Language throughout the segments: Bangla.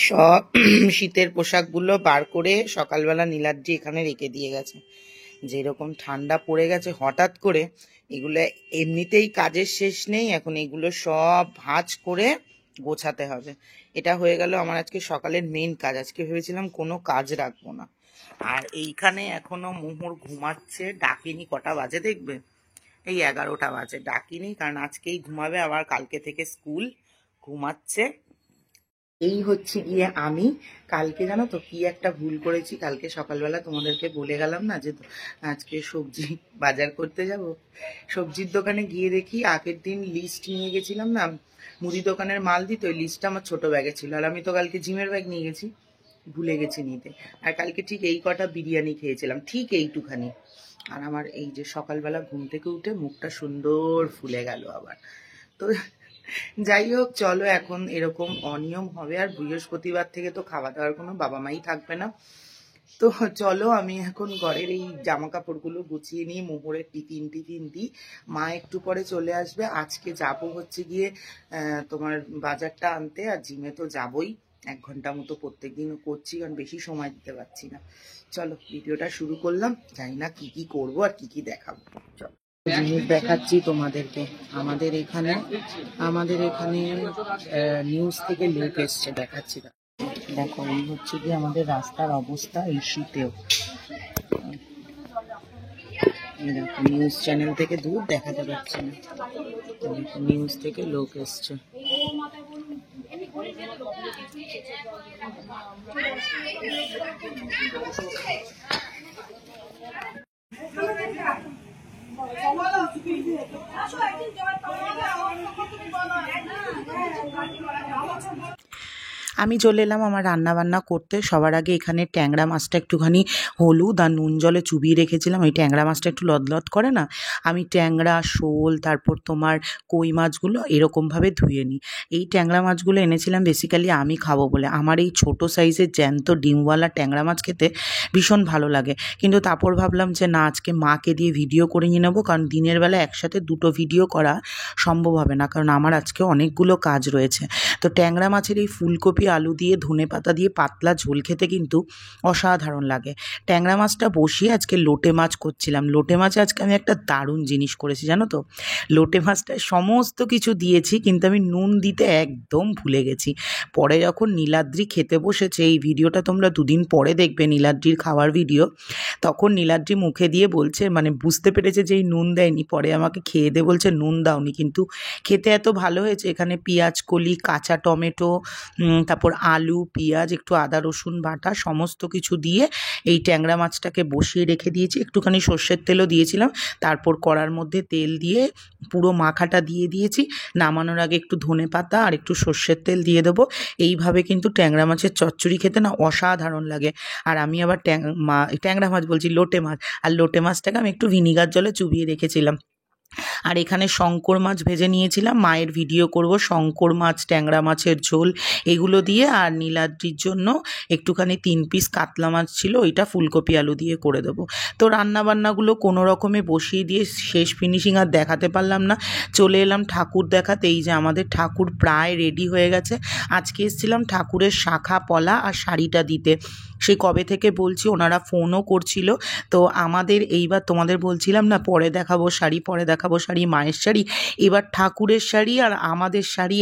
সব শীতের পোশাকগুলো বার করে সকালবেলা নীলাদ্রি এখানে রেখে দিয়ে গেছে। যেরকম ঠান্ডা পড়ে গেছে হঠাৎ করে, এগুলো এমনিতেই কাজের শেষ নেই, এখন এগুলো সব ভাঁজ করে গোছাতে হবে। এটা হয়ে গেল আমার আজকে সকালের মেন কাজ। আজকে ভেবেছিলাম কোনো কাজ রাখবো না। আর এইখানে এখনো মোহর ঘুমাচ্ছে, ডাকিনি। কটা বাজে দেখবে, এই 11টা বাজে। ডাকিনি কারণ আজকেই ঘুমাবে, আবার কালকে থেকে স্কুল। ঘুমাচ্ছে। এই হচ্ছে গিয়ে আমি। কালকে জানো তো কি একটা ভুল করেছি। কালকে সকালবেলা তোমাদেরকে বলে গেলাম না যে আজকে সবজি বাজার করতে যাব। সবজির দোকানে গিয়ে দেখি আগের দিন লিস্ট নিয়ে গেছিলাম না, মুদি দোকানের মাল দিত, ওই লিস্টটা আমার ছোট ব্যাগে ছিল। আর আমি তো কালকে জিমের ব্যাগ নিয়ে গেছি, ভুলে গেছি নিতে। আর কালকে ঠিক এই কটা বিরিয়ানি খেয়েছিলাম, ঠিক এইটুখানি। আর আমার এই যে সকালবেলা ঘুম থেকে উঠে মুখটা সুন্দর ফুলে গেল আবার। তো যাই হোক, চলো, এখন এরকম অনিয়ম হবে। আর বৃহস্পতিবার থেকে তো খাওয়া দাওয়ার কোনো বাবা মাই থাকবে না। তো চলো, আমি এখন ঘরের এই জামা কাপড়গুলো গুছিয়ে নিয়ে মোহরের টিফিন দিই। মা একটু পরে চলে আসবে। আজকে যাবো হচ্ছে গিয়ে তোমার বাজারটা আনতে। আর জিমে তো যাবই, 1 ঘন্টা মতো প্রত্যেকদিনও করছি, কারণ বেশি সময় দিতে পারছি না। চলো, ভিডিওটা শুরু করলাম। জানি না কি করবো আর কি দেখাবো। চলো, জিনিস দেখাচ্ছি তোমাদেরকে। আমাদের এখানে নিউজ থেকে লোক এসছে, দেখাচ্ছি। দেখো, এই হচ্ছে কি আমাদের রাস্তার অবস্থা এই শীতেও। দেখো, নিউজ চ্যানেল থেকে দূর দেখাতে পারছি না, নিউজ থেকে লোক এসছে। আমি চলে এলাম আমার রান্না বান্না করতে। সবার আগে এখানে ট্যাংরা মাছটা একটুখানি হলুদ আর নুন জলে চুবিয়ে রেখেছিলাম। ওই ট্যাংরা মাছটা একটু লদলদ করে না, আমি ট্যাংরা, শোল, তারপর তোমার কই মাছগুলো এরকমভাবে ধুয়ে নিই। এই ট্যাংরা মাছগুলো এনেছিলাম বেসিক্যালি আমি খাবো বলে। আমার এই ছোটো সাইজের জ্যান্ত ডিমওয়ালা ট্যাংরা মাছ খেতে ভীষণ ভালো লাগে। কিন্তু তারপর ভাবলাম যে না, আজকে মাকে দিয়ে ভিডিও করে নিয়ে নেবো, কারণ দিনের বেলা একসাথে 2টো ভিডিও করা সম্ভব হবে না, কারণ আমার আজকে অনেকগুলো কাজ রয়েছে। তো ট্যাংরা মাছের এই ফুলকপি আলু দিয়ে ধনে পাতা দিয়ে পাতলা ঝোল খেতে কিন্তু অসাধারণ লাগে। ট্যাংরা মাছটা বসিয়ে আজকে লোটে মাছ করছিলাম। লোটে মাছ আজকে আমি একটা দারুণ জিনিস করেছি জানো তো। লোটে মাছটায় সমস্ত কিছু দিয়েছি, কিন্তু আমি নুন দিতে একদম ভুলে গেছি। পরে যখন নীলাদ্রি খেতে বসেছে, এই ভিডিওটা তোমরা 2 দিন পরে দেখবে, নীলাদ্রির খাওয়ার ভিডিও, তখন নীলাদ্রি মুখে দিয়ে বলছে, মানে বুঝতে পেরেছে যে এই নুন দেয়নি। পরে আমাকে খেয়ে দে বলছে নুন দাওনি, কিন্তু খেতে এত ভালো হয়েছে। এখানে পেঁয়াজ কলি, কাঁচা টমেটো, তারপর আলু, পেঁয়াজ, একটু আদা রসুন বাটা, সমস্ত কিছু দিয়ে এই ট্যাংরা মাছটাকে বসিয়ে রেখে দিয়েছি। একটুখানি সর্ষের তেলও দিয়েছিলাম। তারপর কড়ার মধ্যে তেল দিয়ে পুরো মাখাটা দিয়ে দিয়েছি। নামানোর আগে একটু ধনে পাতা আর একটু সর্ষের তেল দিয়ে দেবো। এইভাবে কিন্তু ট্যাংরা মাছের চচ্চড়ি খেতে না অসাধারণ লাগে। আর আমি আবার ট্যাংরা মাছ বলছি, লোটে মাছ। আর লোটে মাছটাকে আমি একটু ভিনিগার জলে চুবিয়ে রেখেছিলাম। আর এখানে শঙ্কর মাছ ভেজে নিয়েছিলাম, মায়ের ভিডিও করব। শঙ্কর মাছ, ট্যাংরা মাছের ঝোল এগুলো দিয়ে। আর নীলাদ্রির জন্য একটুখানি 3 পিস কাতলা মাছ ছিল, ওইটা ফুলকপি আলু দিয়ে করে দেবো। তো রান্নাবান্নাগুলো কোনো রকমে বসিয়ে দিয়ে শেষ ফিনিশিং আর দেখাতে পারলাম না। চলে এলাম ঠাকুর দেখাতে। এই যে আমাদের ঠাকুর প্রায় রেডি হয়ে গেছে। আজকে এসেছিলাম ঠাকুরের শাখা পলা আর শাড়িটা দিতে। সেই কবে থেকে বলছি, ওনারা ফোনও করছিল। তো আমাদের এইবার তোমাদের বলছিলাম না পরে দেখাবো শাড়ি, পরে দেখাবো শাড়ি, মায়ের শাড়ি। এবার ঠাকুরের শাড়ি আর আমাদের শাড়ি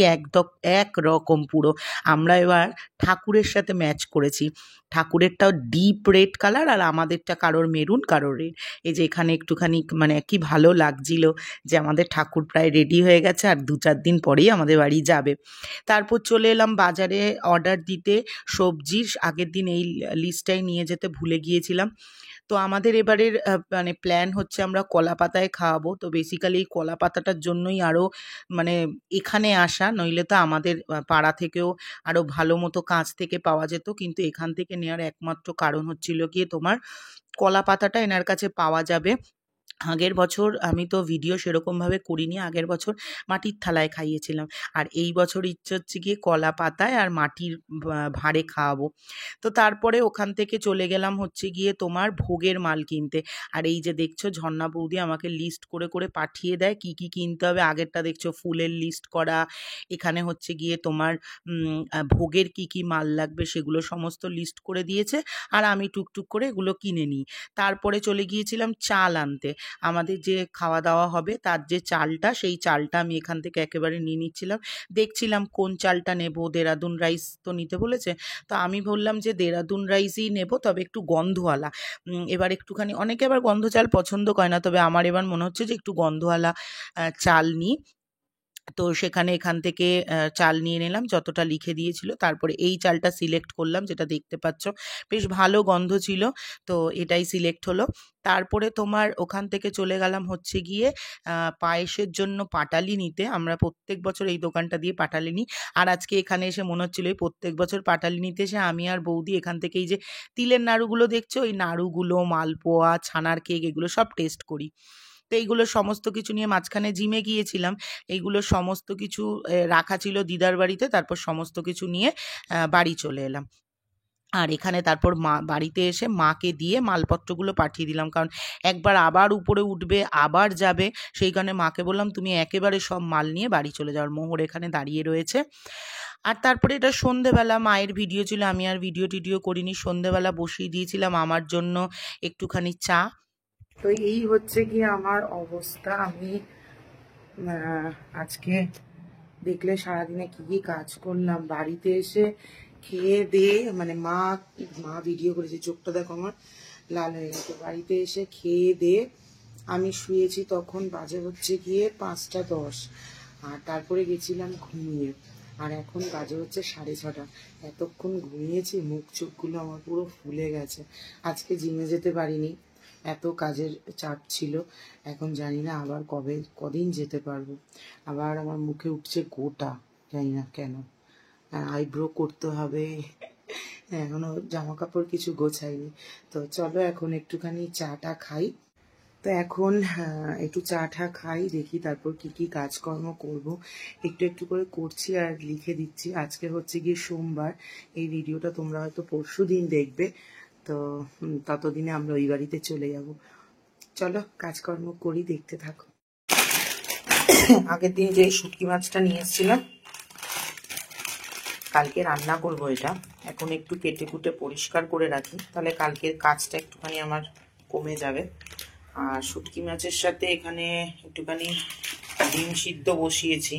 এক রকম পুরো। আমরা এবার ঠাকুরের সাথে ম্যাচ করেছি। ঠাকুরেরটাও ডিপ রেড কালার, আর আমাদেরটা কারোর মেরুন, কারোর রেড। এই যে এখানে একটুখানি মানে কি ভালো লাগছিল যে আমাদের ঠাকুর প্রায় রেডি হয়ে গেছে, আর 2-4 দিন পরেই আমাদের বাড়ি যাবে। তারপর চলে এলাম বাজারে অর্ডার দিতে সবজির। আগের দিন এই লিস্টটাই নিয়ে যেতে ভুলে গিয়েছিলাম। তো আমাদের এবারের মানে প্ল্যান হচ্ছে আমরা কলা পাতায় খাওয়াবো। তো বেসিক্যালি এই কলা পাতাটার জন্যই আরও মানে এখানে আসা, নইলে তো আমাদের পাড়া থেকেও আরও ভালো মতো কাছ থেকে পাওয়া যেত। কিন্তু এখান থেকে নেওয়ার একমাত্র কারণ হচ্ছিল গিয়ে তোমার কলা পাতাটা এনার কাছে পাওয়া যাবে আগের বছর আমি তো ভিডিও সেরকমভাবে করিনি, আগের বছর মাটির থালায় খাইয়েছিলাম। আর এই বছর ইচ্ছে হচ্ছে গিয়ে কলা পাতায় আর মাটির ভাঁড়ে খাওয়াবো। তো তারপরে ওখান থেকে চলে গেলাম হচ্ছে গিয়ে তোমার ভোগের মাল কিনতে। আর এই যে দেখছো ঝর্ণা বৌদি আমাকে লিস্ট করে করে পাঠিয়ে দেয় কি কি কিনতে হবে। আগেরটা দেখছো ফুলের লিস্ট করা, এখানে হচ্ছে গিয়ে তোমার ভোগের কি কি মাল লাগবে সেগুলো সমস্ত লিস্ট করে দিয়েছে। আর আমি টুকটুক করে এগুলো কিনে নিই। তারপরে চলে গিয়েছিলাম চাল আনতে। আমাদের যে খাওয়া দাওয়া হবে তার যে চালটা, সেই চালটা আমি এখান থেকে একেবারে নিয়ে নিচ্ছিলাম। দেখছিলাম কোন চালটা নেব, দেরাদুন রাইস তো নিতে বলেছে, তো আমি বললাম যে দেরাদুন রাইসই নেব, তবে একটু গন্ধওয়ালা। এবার একটুখানি, অনেকে আবার গন্ধ চাল পছন্দ করে না, তবে আমার এবার মনে হচ্ছে যে একটু গন্ধওয়ালা চাল নিই। তো সেখানে এখান থেকে চাল নিয়ে নিলাম যতটা লিখে দিয়েছিল। তারপরে এই চালটা সিলেক্ট করলাম, যেটা দেখতে পাচ্ছ বেশ ভালো গন্ধ ছিল, তো এটাই সিলেক্ট হলো। তারপরে তোমার ওখান থেকে চলে গেলাম হচ্ছে গিয়ে পায়েসের জন্য পাটালি নিতে। আমরা প্রত্যেক বছর এই দোকানটা দিয়ে পাটালি নিই। আর আজকে এখানে এসে মনে হচ্ছিল এই প্রত্যেক বছর পাটালি নিতে এসে আমি আর বৌদি এখান থেকে এই যে তিলের নাড়ুগুলো দেখছো, ওই নাড়ুগুলো, মালপোয়া, ছানার কেক, এগুলো সব টেস্ট করি। তো এইগুলো সমস্ত কিছু নিয়ে মাঝখানে জিমে গিয়েছিলাম। এইগুলো সমস্ত কিছু রাখা ছিল দিদার বাড়িতে, তারপর সমস্ত কিছু নিয়ে বাড়ি চলে এলাম। আর এখানে তারপর মা বাড়িতে এসে মাকে দিয়ে মালপত্রগুলো পাঠিয়ে দিলাম, কারণ একবার আবার উপরে উঠবে, আবার যাবে। সেই কারণে মাকে বললাম তুমি একেবারে সব মাল নিয়ে বাড়ি চলে যাও। মোহর এখানে দাঁড়িয়ে রয়েছে। আর তারপরে এটা সন্ধেবেলা মায়ের ভিডিও ছিল, আমি আর ভিডিও টিডিও করিনি। সন্ধেবেলা বসিয়ে দিয়েছিলাম আমার জন্য একটুখানি চা। তো এই হচ্ছে গিয়ে আমার অবস্থা। আমি আজকে দেখলে সারাদিনে কি কি কাজ করলাম। বাড়িতে এসে খেয়ে দিয়ে, মানে মা মা ভিডিও করেছে, চোখটা দেখো আমার লাল হয়ে গেছে। বাড়িতে এসে খেয়ে দিয়ে আমি শুয়েছি, তখন বাজে হচ্ছে গিয়ে 5টা 10। আর তারপরে গেছিলাম ঘুমিয়ে। আর এখন বাজে হচ্ছে 6:30। এতক্ষণ ঘুমিয়েছি, মুখ চোখগুলো আমার পুরো ফুলে গেছে। আজকে জিমে যেতে পারিনি, এত কাজের চাপ ছিল। এখন জানি না আবার কদিন যেতে পারবো। আবার আমার মুখে উঠছে গোটা, জানি না কেন। আইব্রো করতে হবে, এখনো জামা কাপড় কিছু গোছাইনি। তো চলো এখন একটুখানি চাটা খাই। তো এখন একটু চা খাই, দেখি তারপর কি কি কাজকর্ম করব। একটু একটু করে করছি আর লিখে দিচ্ছি। আজকে হচ্ছে গিয়ে সোমবার, এই ভিডিওটা তোমরা হয়তো পরশুদিন দেখবে। তো ততদিনে আমরা ওই বাড়িতে চলে যাব। চলো কাজকর্ম করি, দেখতে থাকো। আগের দিন যে শুটকি মাছটা নিয়ে এসেছিলাম, কালকে রান্না করব এটা। এখন একটু কেটে কুটে পরিষ্কার করে রাখি, তাহলে কালকের কাজটা একটুখানি আমার কমে যাবে। আর শুটকি মাছের সাথে এখানে একটুখানি ডিম সিদ্ধ বসিয়েছি।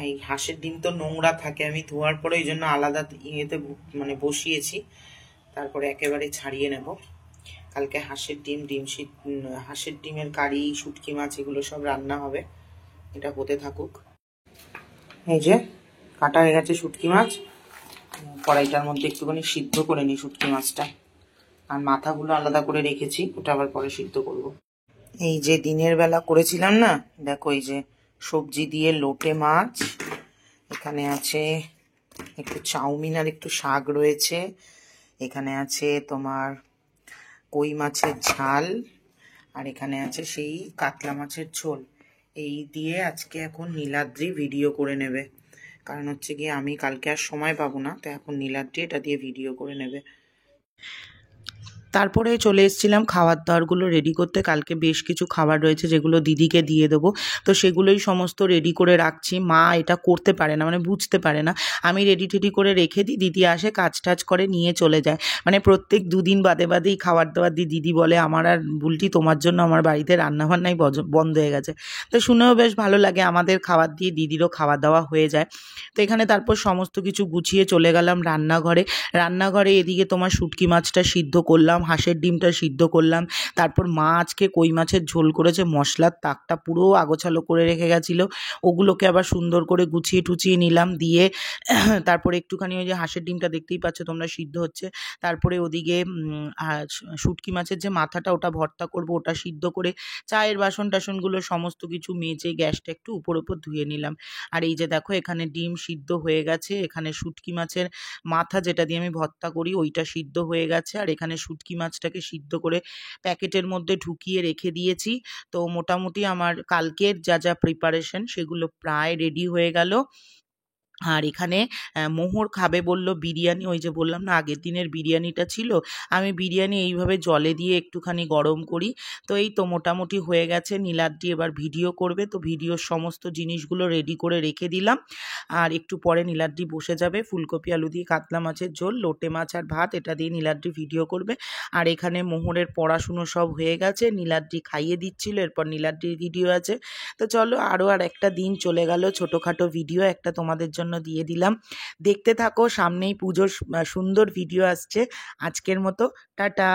এই হাঁসের ডিম তো নোংরা থাকে, আমি ধোয়ার পরে ওই জন্য আলাদা ইয়েতে মানে বসিয়েছি, তারপরে একেবারে ছাড়িয়ে নেব। কালকে হাঁসের হাঁসের ডিমের কারি, শুটকি মাছ, এগুলো সব রান্না হবে। এটা হতে থাকুক। এই যে কাটা হয়ে গেছে শুটকি মাছ, কড়াইটার মধ্যে একটুখানি সিদ্ধ করে নিই শুটকি মাছটা। আর মাথাগুলো আলাদা করে রেখেছি, ওটা আবার পরে সিদ্ধ করব। এই যে দিনের বেলা করেছিলাম না, দেখো এই যে সবজি দিয়ে লোটে মাছ, এখানে আছে একটু চাউমিন আর একটু শাক রয়েছে, এখানে আছে তোমার কই মাছের ঝাল, আর এখানে আছে সেই কাতলা মাছের ঝোল। এই দিয়ে আজকে এখন নীলাদ্রি ভিডিও করে নেবে, কারণ হচ্ছে গিয়ে আমি কালকে আর সময় পাবো না, তো এখন নীলাদ্রি এটা দিয়ে ভিডিও করে নেবে। তারপরে চলে এসেছিলাম খাবার দাবারগুলো রেডি করতে। কালকে বেশ কিছু খাবার রয়েছে যেগুলো দিদিকে দিয়ে দেবো, তো সেগুলোই সমস্ত রেডি করে রাখছি। মা এটা করতে পারে না, মানে বুঝতে পারে না। আমি রেডি টেডি করে রেখে দিই, দিদি আসে কাজ টাজ করে নিয়ে চলে যায়। মানে প্রত্যেক দুদিন বাদে বাদেই খাবার দাবার দিই। দিদি বলে আমার আর বুলটি তোমার জন্য আমার বাড়িতে রান্নাবান্নাই বন্ধ হয়ে গেছে। তো শুনেও বেশ ভালো লাগে, আমাদের খাবার দিয়ে দিদিরও খাওয়া দাওয়া হয়ে যায়। তো এখানে তারপর সমস্ত কিছু গুছিয়ে চলে গেলাম রান্নাঘরে। রান্নাঘরে এদিকে তোমার শুটকি মাছটা সিদ্ধ করলাম, হাঁসের ডিমটা সিদ্ধ করলাম। তারপর মা আজকে কই মাছের ঝোল করেছে, মশলার তাকটা পুরো আগোছালো করে রেখে গেছিলো, ওগুলোকে আবার সুন্দর করে গুছিয়ে টুচিয়ে নিলাম। দিয়ে তারপরে একটুখানি ওই যে হাঁসের ডিমটা দেখতেই পাচ্ছ তোমরা সিদ্ধ হচ্ছে। তারপরে ওদিকে শুটকি মাছের যে মাথাটা, ওটা ভর্তা করব, ওটা সিদ্ধ করে চায়ের বাসন টাসনগুলো সমস্ত কিছু মেজে গ্যাসটা একটু উপর ধুয়ে নিলাম। আর এই যে দেখো এখানে ডিম সিদ্ধ হয়ে গেছে, এখানে শুটকি মাছের মাথা যেটা দিয়ে আমি ভর্তা করি ওইটা সিদ্ধ হয়ে গেছে, আর এখানে শুটকি মাছটাকে সিদ্ধ করে প্যাকেটের মধ্যে ঢুকিয়ে রেখে দিয়েছি। তো মোটামুটি আমার কালকের যা যা প্রিপারেশন সেগুলো প্রায় রেডি হয়ে গেল। আর এখানে মোহর খাবে বলল বিরিয়ানি, ওই যে বললাম না আগের দিনের বিরিয়ানিটা ছিল, আমি বিরিয়ানি এইভাবে জলে দিয়ে একটুখানি গরম করি। তো এই তো মোটামুটি হয়ে গেছে, নীলাদ্রি এবার ভিডিও করবে, তো ভিডিওর সমস্ত জিনিসগুলো রেডি করে রেখে দিলাম। আর একটু পরে নীলাদ্রি বসে যাবে, ফুলকপি আলু দিয়ে কাতলা মাছের ঝোল, লোটে মাছ আর ভাত, এটা দিয়ে নীলাদ্রি ভিডিও করবে। আর এখানে মোহরের পড়াশুনো সব হয়ে গেছে, নীলাদ্রি খাইয়ে দিচ্ছিল, এরপর নীলাদ্রির ভিডিও আছে। তো চলো আর একটা দিন চলে গেল, ছোটোখাটো ভিডিও একটা তোমাদের জন্য দিয়ে দিলাম, দেখতে থাকো। সামনেই পুজোর সুন্দর ভিডিও আসছে। আজকের মতো টাটা।